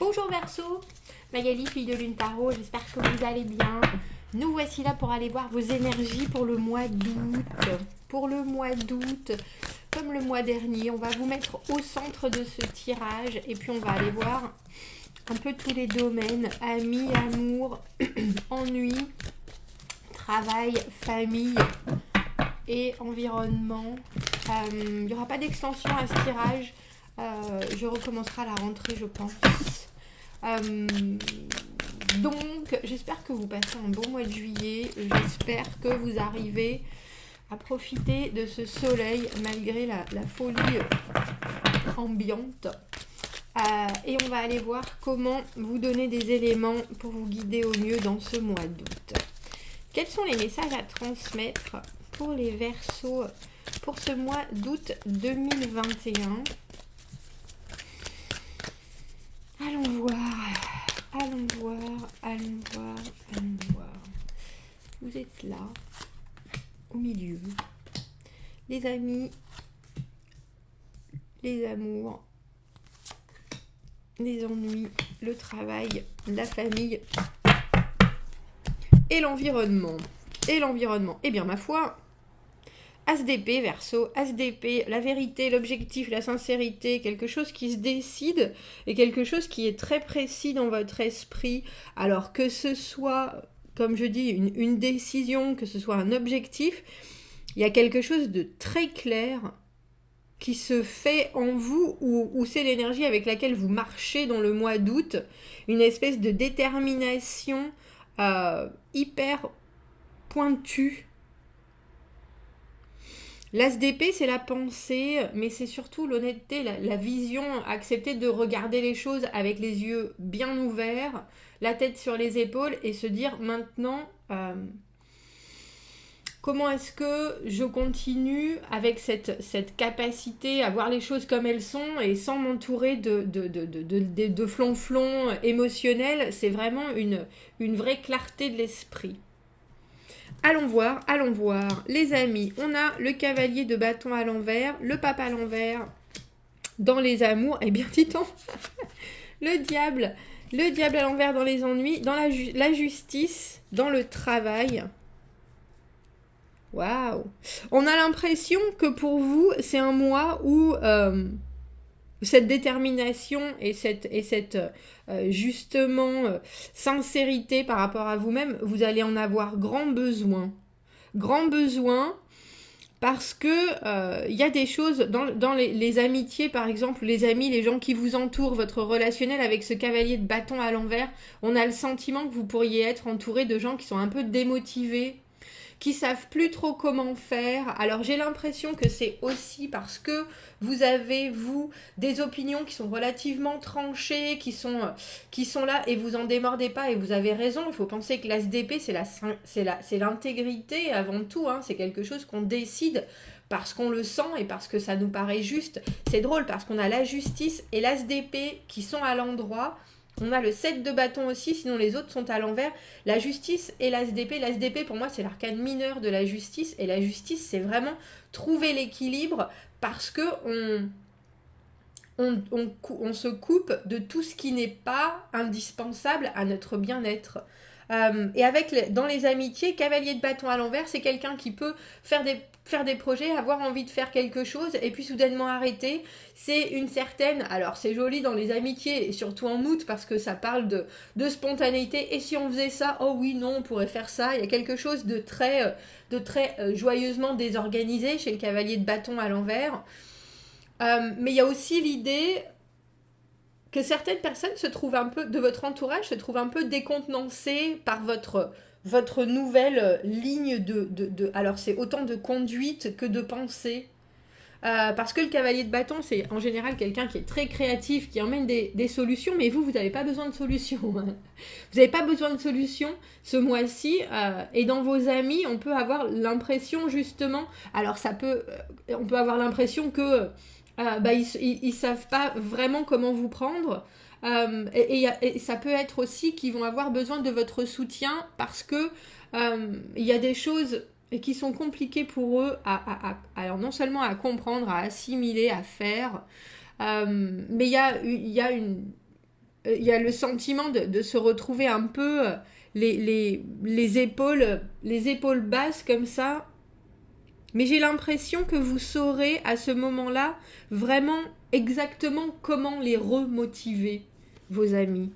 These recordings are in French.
Bonjour Verseau, Magali, fille de Lune Tarot, j'espère que vous allez bien. Nous voici là pour aller voir vos énergies pour le mois d'août. Pour le mois d'août, comme le mois dernier, on va vous mettre au centre de ce tirage et puis on va aller voir un peu tous les domaines, amis, amour, ennui, travail, famille et environnement. Il n'y aura pas d'extension à ce tirage. Je recommencerai à la rentrée, je pense. Euh, donc, j'espère que vous passez un bon mois de juillet. J'espère que vous arrivez à profiter de ce soleil malgré la folie ambiante. Et on va aller voir comment vous donner des éléments pour vous guider au mieux dans ce mois d'août. Quels sont les messages à transmettre pour les Verseaux pour ce mois d'août 2021? Allons voir, allons voir, allons voir, allons voir. Vous êtes là, au milieu. Les amis, les amours, les ennuis, le travail, la famille et l'environnement. Et l'environnement. Eh bien, ma foi, As d'épée, Verseau, As d'épée, la vérité, l'objectif, la sincérité, quelque chose qui se décide et quelque chose qui est très précis dans votre esprit. Alors que ce soit, comme je dis, une décision, que ce soit un objectif, il y a quelque chose de très clair qui se fait en vous ou c'est l'énergie avec laquelle vous marchez dans le mois d'août, une espèce de détermination hyper pointue. L'as d'épée, c'est la pensée, mais c'est surtout l'honnêteté, la vision, accepter de regarder les choses avec les yeux bien ouverts, la tête sur les épaules et se dire maintenant, comment est-ce que je continue avec cette capacité à voir les choses comme elles sont et sans m'entourer de flonflons émotionnels. C'est vraiment une vraie clarté de l'esprit. Allons voir. Les amis, on a le cavalier de bâton à l'envers, le pape à l'envers. Dans les amours, eh bien, dis-donc, le diable à l'envers dans les ennuis, dans la justice, dans le travail. Waouh! On a l'impression que pour vous, c'est un mois où cette détermination et cette justement sincérité par rapport à vous-même, vous allez en avoir grand besoin. Grand besoin parce que y a des choses dans les amitiés, par exemple, les amis, les gens qui vous entourent, votre relationnel avec ce cavalier de bâton à l'envers, on a le sentiment que vous pourriez être entouré de gens qui sont un peu démotivés, qui savent plus trop comment faire. Alors j'ai l'impression que c'est aussi parce que vous avez, vous, des opinions qui sont relativement tranchées, qui sont là et vous en démordez pas et vous avez raison. Il faut penser que l'ASDP, c'est l'intégrité avant tout, hein. C'est quelque chose qu'on décide parce qu'on le sent et parce que ça nous paraît juste. C'est drôle parce qu'on a la justice et l'ASDP qui sont à l'endroit. On a le 7 de bâton aussi, sinon les autres sont à l'envers. La justice et l'ASDP. L'ASDP, pour moi, c'est l'arcane mineur de la justice. Et la justice, c'est vraiment trouver l'équilibre parce que on se coupe de tout ce qui n'est pas indispensable à notre bien-être. Et dans les amitiés, cavalier de bâton à l'envers, c'est quelqu'un qui peut faire des projets, avoir envie de faire quelque chose et puis soudainement arrêter. C'est une certaine, alors c'est joli dans les amitiés et surtout en août parce que ça parle de spontanéité. Et si on faisait ça, oh oui, non, on pourrait faire ça. Il y a quelque chose de très joyeusement désorganisé chez le cavalier de bâton à l'envers. Mais il y a aussi l'idée que certaines personnes se trouvent un peu, de votre entourage, se trouvent un peu décontenancées par votre nouvelle ligne alors c'est autant de conduite que de pensée. Parce que le cavalier de bâton, c'est en général quelqu'un qui est très créatif, qui emmène des solutions, mais vous n'avez pas besoin de solutions. Vous n'avez pas besoin de solutions ce mois-ci. Et dans vos amis, on peut avoir l'impression justement, alors on peut avoir l'impression que ils savent pas vraiment comment vous prendre. Et ça peut être aussi qu'ils vont avoir besoin de votre soutien parce que il y a des choses qui sont compliquées pour eux alors non seulement à comprendre, à assimiler, à faire, mais il y a il y a le sentiment de se retrouver un peu les épaules basses comme ça. Mais j'ai l'impression que vous saurez à ce moment-là vraiment exactement comment les remotiver, vos amis.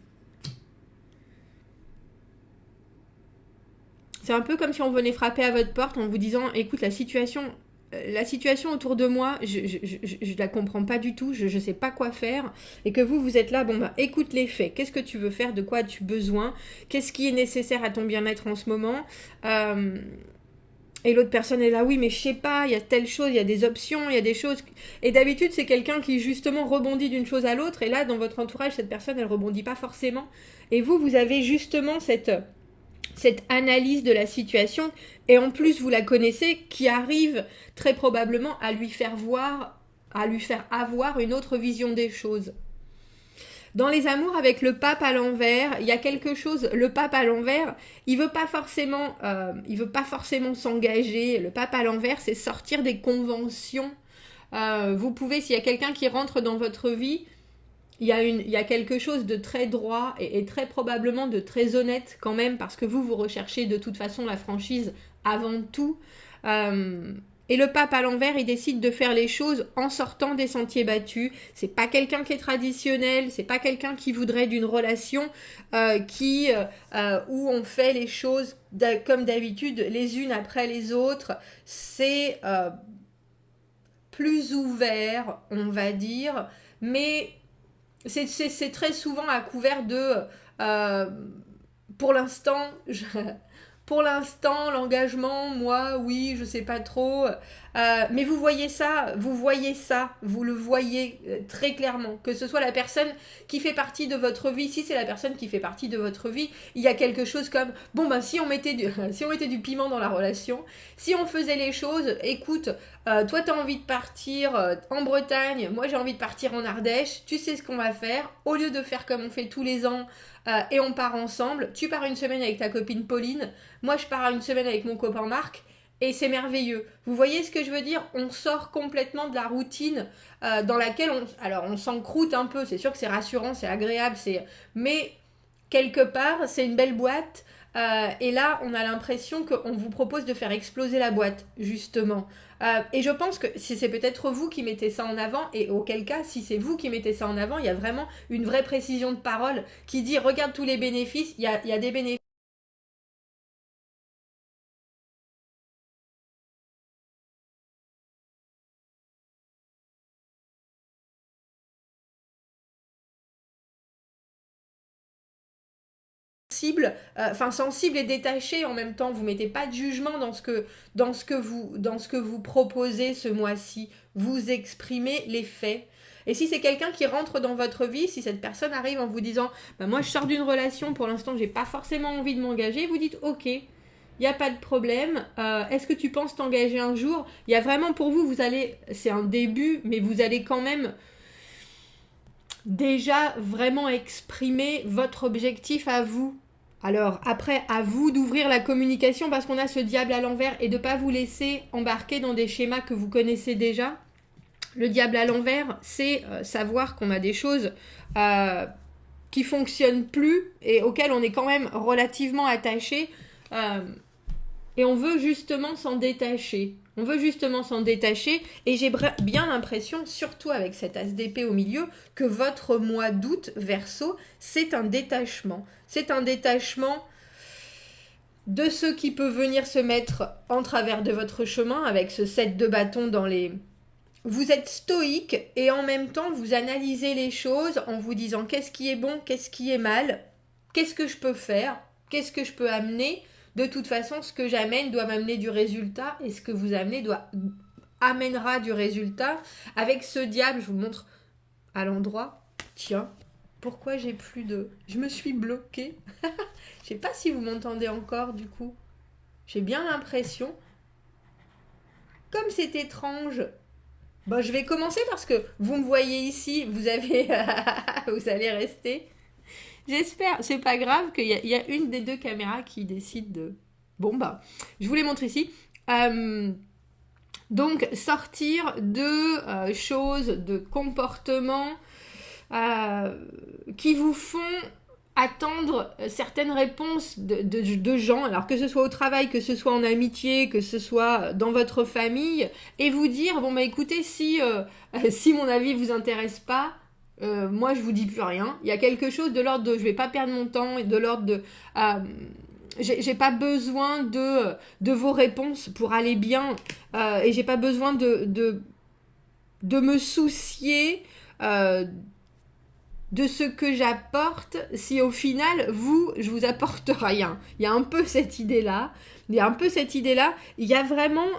C'est un peu comme si on venait frapper à votre porte en vous disant, écoute, la situation autour de moi, je la comprends pas du tout, je sais pas quoi faire, et que vous êtes là, bon bah écoute les faits, qu'est-ce que tu veux faire, de quoi as-tu besoin, qu'est-ce qui est nécessaire à ton bien-être en ce moment, et l'autre personne est là, oui mais je sais pas, il y a telle chose, il y a des options, il y a des choses, et d'habitude c'est quelqu'un qui justement rebondit d'une chose à l'autre, et là dans votre entourage cette personne elle rebondit pas forcément, et vous avez justement cette analyse de la situation, et en plus vous la connaissez, qui arrive très probablement à lui faire avoir une autre vision des choses. Dans les amours avec le pape à l'envers, il y a quelque chose, le pape à l'envers, il veut pas forcément s'engager. Le pape à l'envers, c'est sortir des conventions. Vous pouvez, s'il y a quelqu'un qui rentre dans votre vie, il y a quelque chose de très droit et très probablement de très honnête quand même, parce que vous recherchez de toute façon la franchise avant tout. Et le pape à l'envers, il décide de faire les choses en sortant des sentiers battus. C'est pas quelqu'un qui est traditionnel, c'est pas quelqu'un qui voudrait d'une relation où on fait les choses comme d'habitude, les unes après les autres. C'est plus ouvert, on va dire, mais c'est très souvent à couvert de pour l'instant l'engagement, moi oui je sais pas trop, mais vous le voyez très clairement, que ce soit la personne qui fait partie de votre vie. Si c'est la personne qui fait partie de votre vie, il y a quelque chose comme bon ben si on mettait du piment dans la relation, si on faisait les choses, écoute, toi t'as envie de partir en Bretagne, moi j'ai envie de partir en Ardèche, tu sais ce qu'on va faire, au lieu de faire comme on fait tous les ans et on part ensemble, tu pars une semaine avec ta copine Pauline, moi je pars une semaine avec mon copain Marc, et c'est merveilleux. Vous voyez ce que je veux dire? On sort complètement de la routine dans laquelle on s'encroute un peu. C'est sûr que c'est rassurant, c'est agréable, mais quelque part, c'est une belle boîte. Et là, on a l'impression qu'on vous propose de faire exploser la boîte, justement. Et je pense que si c'est peut-être vous qui mettez ça en avant, et auquel cas, si c'est vous qui mettez ça en avant, il y a vraiment une vraie précision de parole qui dit, regarde tous les bénéfices, il y a des bénéfices sensible et détaché en même temps. Vous mettez pas de jugement dans ce que vous proposez ce mois-ci. Vous exprimez les faits. Et si c'est quelqu'un qui rentre dans votre vie, si cette personne arrive en vous disant bah, moi je sors d'une relation, pour l'instant j'ai pas forcément envie de m'engager, vous dites ok, il n'y a pas de problème. Est-ce que tu penses t'engager un jour? Il y a vraiment pour vous, c'est un début, mais vous allez quand même déjà vraiment exprimer votre objectif à vous. Alors après, à vous d'ouvrir la communication, parce qu'on a ce diable à l'envers, et de ne pas vous laisser embarquer dans des schémas que vous connaissez déjà. Le diable à l'envers, c'est savoir qu'on a des choses qui fonctionnent plus et auxquelles on est quand même relativement attaché, et on veut justement s'en détacher. Et j'ai bien l'impression, surtout avec cet as d'épée au milieu, que votre mois d'août, Verseau, c'est un détachement. C'est un détachement de ce qui peut venir se mettre en travers de votre chemin avec ce 7 de bâton dans les... Vous êtes stoïque et en même temps vous analysez les choses en vous disant qu'est-ce qui est bon, qu'est-ce qui est mal, qu'est-ce que je peux faire, qu'est-ce que je peux amener. De toute façon, ce que j'amène doit m'amener du résultat et ce que vous amenez amènera du résultat. Avec ce diable, je vous montre à l'endroit. Tiens, pourquoi j'ai plus de... Je me suis bloquée. Je sais pas si vous m'entendez encore du coup. J'ai bien l'impression. Comme c'est étrange. Bon, je vais commencer parce que vous me voyez ici, vous allez rester. J'espère, c'est pas grave qu'il y a une des deux caméras qui décide de... Bon bah, je vous les montre ici. Donc, sortir de choses, de comportements qui vous font attendre certaines réponses de gens, alors que ce soit au travail, que ce soit en amitié, que ce soit dans votre famille, et vous dire, bon bah écoutez, si mon avis vous intéresse pas, moi je vous dis plus rien. Il y a quelque chose de l'ordre de je vais pas perdre mon temps, et de l'ordre de j'ai pas besoin de vos réponses pour aller bien, et j'ai pas besoin de me soucier de ce que j'apporte si au final, je vous apporte rien. Il y a un peu cette idée-là. Il y a vraiment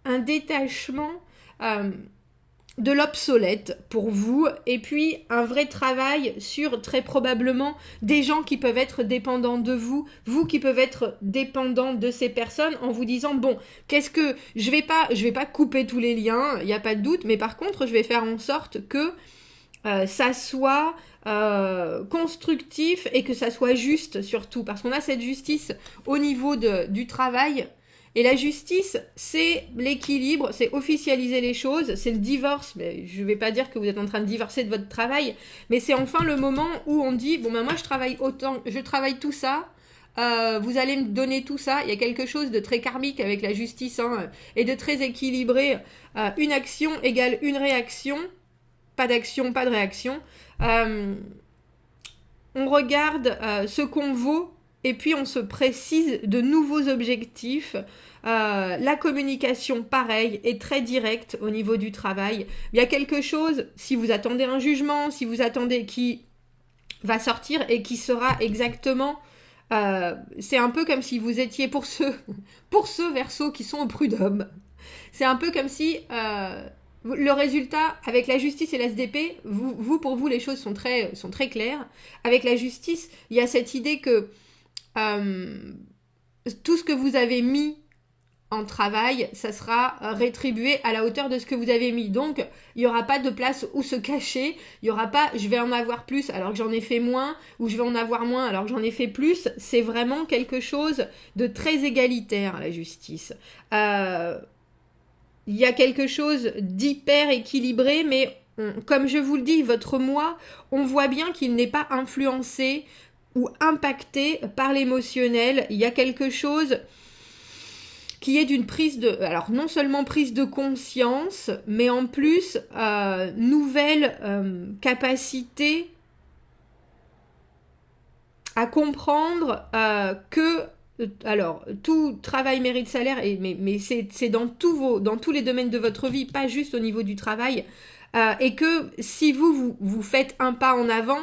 un détachement de l'obsolète pour vous, et puis un vrai travail sur très probablement des gens qui peuvent être dépendants de vous qui peuvent être dépendants de ces personnes, en vous disant bon, qu'est-ce que je vais pas couper tous les liens, il n'y a pas de doute, mais par contre je vais faire en sorte que ça soit constructif et que ça soit juste surtout, parce qu'on a cette justice au niveau du travail. Et la justice, c'est l'équilibre, c'est officialiser les choses, c'est le divorce. Mais je ne vais pas dire que vous êtes en train de divorcer de votre travail, mais c'est enfin le moment où on dit, bon ben moi je travaille tout ça, vous allez me donner tout ça. Il y a quelque chose de très karmique avec la justice, hein, et de très équilibré. Une action égale une réaction, pas d'action, pas de réaction. On regarde ce qu'on vaut, et puis on se précise de nouveaux objectifs. La communication, pareil, est très directe au niveau du travail. Il y a quelque chose, si vous attendez un jugement, si vous attendez qui va sortir et qui sera exactement... c'est un peu comme si vous étiez pour ceux Verseaux qui sont au prud'homme. C'est un peu comme si... le résultat, avec la justice et la SDP, pour vous, les choses sont très claires. Avec la justice, il y a cette idée que tout ce que vous avez mis en travail, ça sera rétribué à la hauteur de ce que vous avez mis. Donc, il n'y aura pas de place où se cacher. Il n'y aura pas, je vais en avoir plus alors que j'en ai fait moins, ou je vais en avoir moins alors que j'en ai fait plus. C'est vraiment quelque chose de très égalitaire, la justice. Il y a quelque chose d'hyper équilibré, mais comme je vous le dis, votre moi, on voit bien qu'il n'est pas influencé ou impacté par l'émotionnel. Il y a quelque chose qui est d'une prise de... Alors, non seulement prise de conscience, mais en plus, nouvelle capacité à comprendre que... Alors, tout travail mérite salaire, mais c'est dans tous les domaines de votre vie, pas juste au niveau du travail. Et que si vous faites un pas en avant,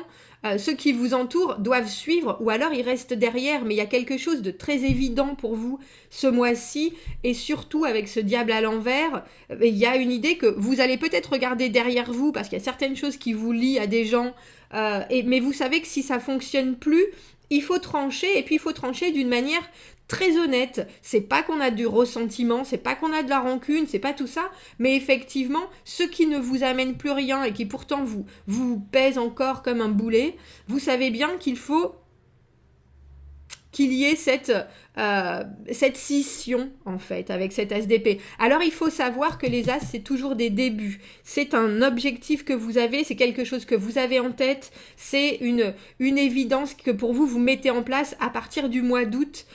ceux qui vous entourent doivent suivre, ou alors ils restent derrière. Mais il y a quelque chose de très évident pour vous ce mois-ci, et surtout avec ce diable à l'envers, il y a une idée que vous allez peut-être regarder derrière vous, parce qu'il y a certaines choses qui vous lient à des gens, mais vous savez que si ça fonctionne plus, il faut trancher, et puis il faut trancher d'une manière très honnête. C'est pas qu'on a du ressentiment, c'est pas qu'on a de la rancune, c'est pas tout ça, mais effectivement, ce qui ne vous amène plus rien et qui pourtant vous pèse encore comme un boulet, vous savez bien qu'il faut qu'il y ait cette scission, en fait, avec cette SDP. Alors, il faut savoir que les As, c'est toujours des débuts. C'est un objectif que vous avez, c'est quelque chose que vous avez en tête, c'est une évidence que pour vous mettez en place à partir du mois d'août.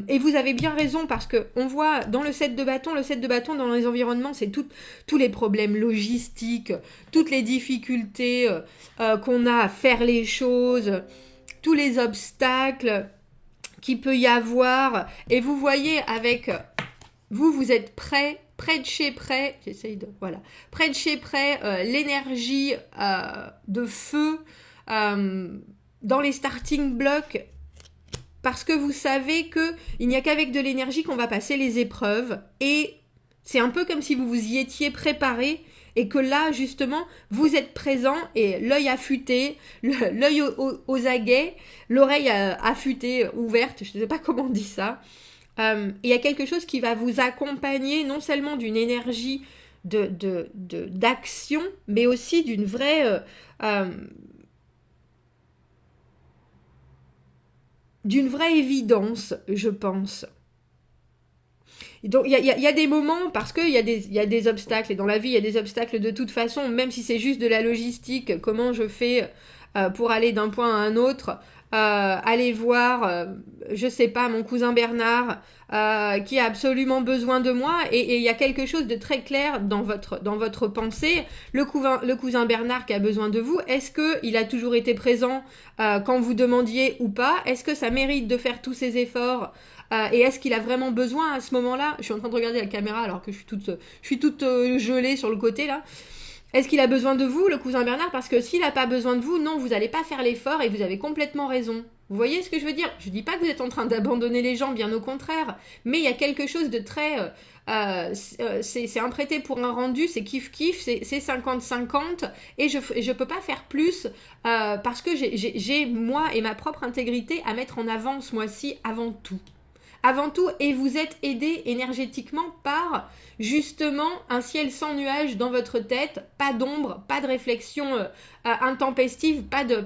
Et vous avez bien raison, parce que on voit dans le 7 de bâton dans les environnements, c'est tous les problèmes logistiques, toutes les difficultés qu'on a à faire les choses, tous les obstacles qu'il peut y avoir, et vous voyez avec vous êtes prêt de chez près, près de chez près, l'énergie de feu dans les starting blocks, parce que vous savez que il n'y a qu'avec de l'énergie qu'on va passer les épreuves, et c'est un peu comme si vous vous y étiez préparé, et que là, justement, vous êtes présent, et l'œil affûté, l'œil aux aguets, l'oreille affûtée, ouverte, je ne sais pas comment on dit ça. Il y a quelque chose qui va vous accompagner, non seulement d'une énergie d'action, mais aussi d'une vraie... d'une vraie évidence, je pense. Donc il y a des moments, parce qu'il y a des obstacles, et dans la vie il y a des obstacles de toute façon, même si c'est juste de la logistique, comment je fais pour aller d'un point à un autre, aller voir, je sais pas, mon cousin Bernard, qui a absolument besoin de moi, et il y a quelque chose de très clair dans votre pensée. Le cousin Bernard qui a besoin de vous, est-ce qu'il a toujours été présent quand vous demandiez ou pas? Est-ce que ça mérite de faire tous ces efforts? Et est-ce qu'il a vraiment besoin à ce moment-là? Je suis en train de regarder la caméra alors que je suis toute gelée sur le côté là. Est-ce qu'il a besoin de vous, le cousin Bernard? Parce que s'il n'a pas besoin de vous, non, vous n'allez pas faire l'effort et vous avez complètement raison. Vous voyez ce que je veux dire? Je ne dis pas que vous êtes en train d'abandonner les gens, bien au contraire. Mais il y a quelque chose de très... c'est un prêté pour un rendu, c'est kiff-kiff, c'est 50-50. Et je ne peux pas faire plus parce que j'ai moi et ma propre intégrité à mettre en avant ce mois-ci avant tout. Avant tout, et vous êtes aidé énergétiquement par justement un ciel sans nuages dans votre tête, pas d'ombre, pas de réflexion intempestive, pas de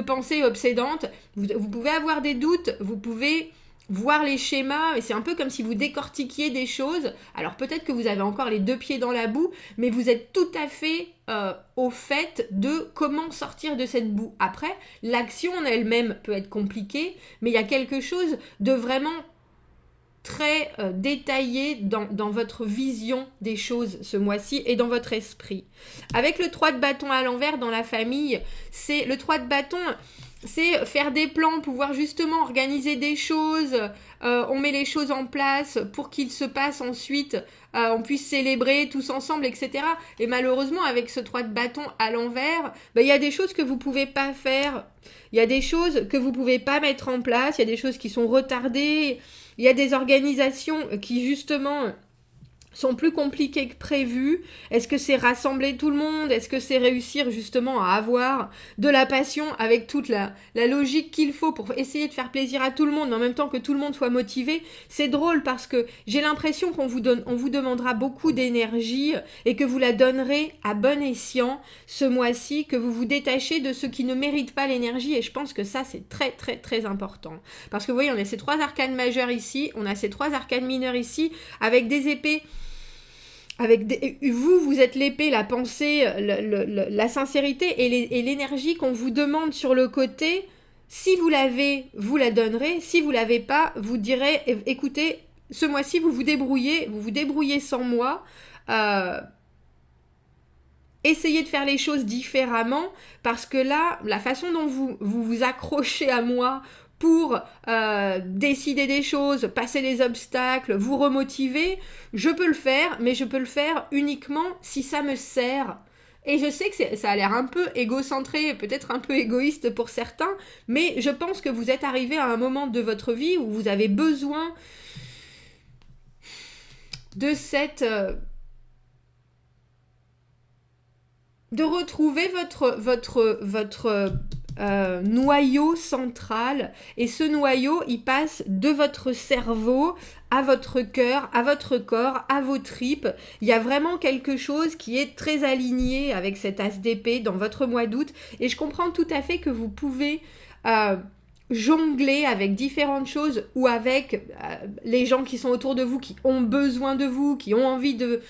pensée obsédante. Vous pouvez avoir des doutes, vous pouvez voir les schémas, et c'est un peu comme si vous décortiquiez des choses. Alors peut-être que vous avez encore les 2 pieds dans la boue, mais vous êtes tout à fait au fait de comment sortir de cette boue. Après, l'action en elle-même peut être compliquée, mais il y a quelque chose de vraiment très détaillé dans votre vision des choses ce mois-ci et dans votre esprit. Avec le 3 de bâton à l'envers dans la famille, c'est le 3 de bâton... C'est faire des plans, pouvoir justement organiser des choses, on met les choses en place pour qu'il se passe ensuite, on puisse célébrer tous ensemble, etc. Et malheureusement, avec ce 3 de bâton à l'envers, il y a des choses que vous pouvez pas faire, il y a des choses que vous pouvez pas mettre en place, il y a des choses qui sont retardées, il y a des organisations qui justement... sont plus compliqués que prévu. Est-ce que c'est rassembler tout le monde? Est-ce que c'est réussir justement à avoir de la passion avec toute la logique qu'il faut pour essayer de faire plaisir à tout le monde, mais en même temps que tout le monde soit motivé? C'est drôle parce que j'ai l'impression qu'on vous demandera beaucoup d'énergie et que vous la donnerez à bon escient ce mois-ci, que vous vous détachez de ceux qui ne méritent pas l'énergie, et je pense que ça c'est très très très important. Parce que vous voyez, on a ces 3 arcanes majeurs ici, on a ces 3 arcanes mineurs ici, avec des épées. Vous êtes l'épée, la pensée, la sincérité et l'énergie qu'on vous demande sur le côté. Si vous l'avez, vous la donnerez. Si vous l'avez pas, vous direz, écoutez, ce mois-ci, vous vous débrouillez sans moi. Essayez de faire les choses différemment, parce que là, la façon dont vous accrochez à moi pour décider des choses, passer les obstacles, vous remotiver, je peux le faire, mais je peux le faire uniquement si ça me sert. Et je sais que ça a l'air un peu égocentré, peut-être un peu égoïste pour certains, mais je pense que vous êtes arrivé à un moment de votre vie où vous avez besoin de de retrouver votre noyau central, et ce noyau il passe de votre cerveau à votre cœur, à votre corps, à vos tripes. Il y a vraiment quelque chose qui est très aligné avec cet as d'épée dans votre mois d'août, et je comprends tout à fait que vous pouvez jongler avec différentes choses, ou avec les gens qui sont autour de vous, qui ont besoin de vous, qui ont envie de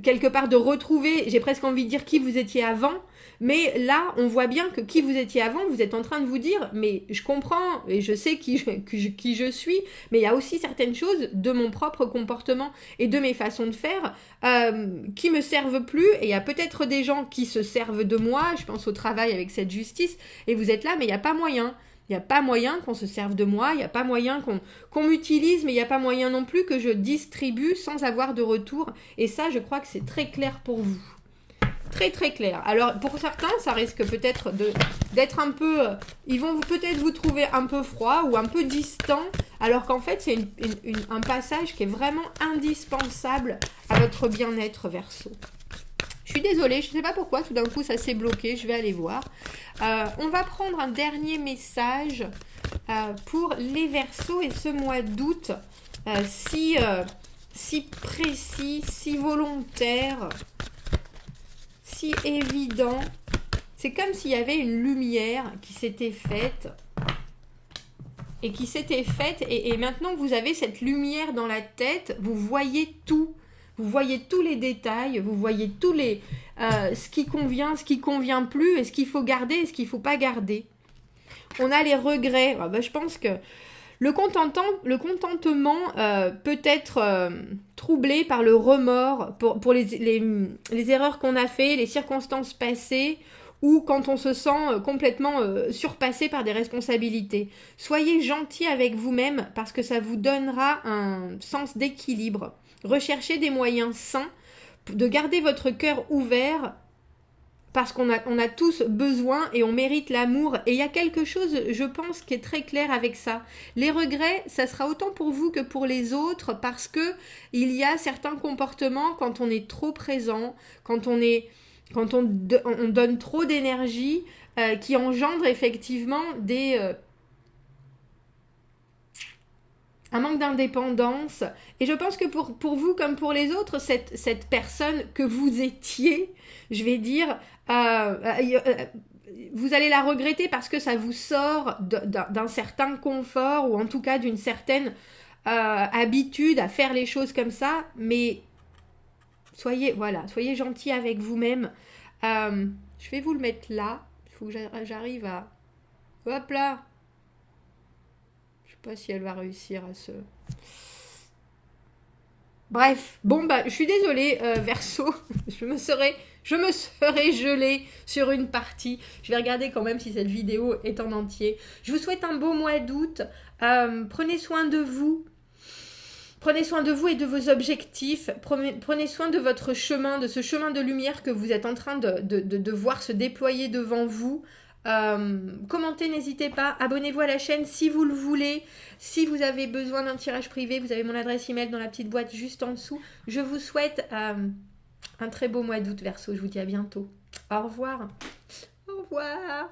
quelque part de retrouver, j'ai presque envie de dire, qui vous étiez avant. Mais là, on voit bien que qui vous étiez avant, vous êtes en train de vous dire, mais je comprends et je sais qui je suis, mais il y a aussi certaines choses de mon propre comportement et de mes façons de faire qui me servent plus, et il y a peut-être des gens qui se servent de moi, je pense au travail avec cette justice, et vous êtes là, mais il n'y a pas moyen. Il n'y a pas moyen qu'on se serve de moi, il n'y a pas moyen qu'on m'utilise, mais il n'y a pas moyen non plus que je distribue sans avoir de retour. Et ça, je crois que c'est très clair pour vous. Très très clair. Alors pour certains, ça risque peut-être d'être un peu... ils vont peut-être vous trouver un peu froid ou un peu distant, alors qu'en fait c'est un passage qui est vraiment indispensable à votre bien-être, Verseau. Je suis désolée, je ne sais pas pourquoi tout d'un coup ça s'est bloqué, je vais aller voir. On va prendre un dernier message pour les Verseaux et ce mois d'août, si précis, si volontaire, si évident. C'est comme s'il y avait une lumière qui s'était faite et maintenant que vous avez cette lumière dans la tête, vous voyez tout. vous voyez tous les détails, vous voyez tous les ce qui convient plus, et ce qu'il faut garder et ce qu'il ne faut pas garder. On a les regrets. Je pense que le contentement peut être troublé par le remords pour les erreurs qu'on a fait, les circonstances passées, ou quand on se sent complètement surpassé par des responsabilités. Soyez gentil avec vous-même parce que ça vous donnera un sens d'équilibre. Recherchez des moyens sains de garder votre cœur ouvert parce qu'on a tous besoin et on mérite l'amour. Et il y a quelque chose, je pense, qui est très clair avec ça. Les regrets, ça sera autant pour vous que pour les autres parce que il y a certains comportements quand on est trop présent, quand on donne trop d'énergie, qui engendrent effectivement un manque d'indépendance. Et je pense que pour vous comme pour les autres, cette personne que vous étiez, je vais dire, vous allez la regretter parce que ça vous sort d'un certain confort ou en tout cas d'une certaine habitude à faire les choses comme ça. Mais soyez gentil avec vous-même. Je vais vous le mettre là. Il faut que j'arrive à... Hop là. Je sais pas si elle va réussir à se... Bref, je suis désolée, Verseau, je me serais gelée sur une partie. Je vais regarder quand même si cette vidéo est en entier. Je vous souhaite un beau mois d'août. Prenez soin de vous. Prenez soin de vous et de vos objectifs. Prenez soin de votre chemin, de ce chemin de lumière que vous êtes en train de voir se déployer devant vous. Commentez, n'hésitez pas, abonnez-vous à la chaîne si vous le voulez. Si vous avez besoin d'un tirage privé, vous avez mon adresse email dans la petite boîte juste en dessous. Je vous souhaite un très beau mois d'août, Verseau. Je vous dis à bientôt. Au revoir. Au revoir.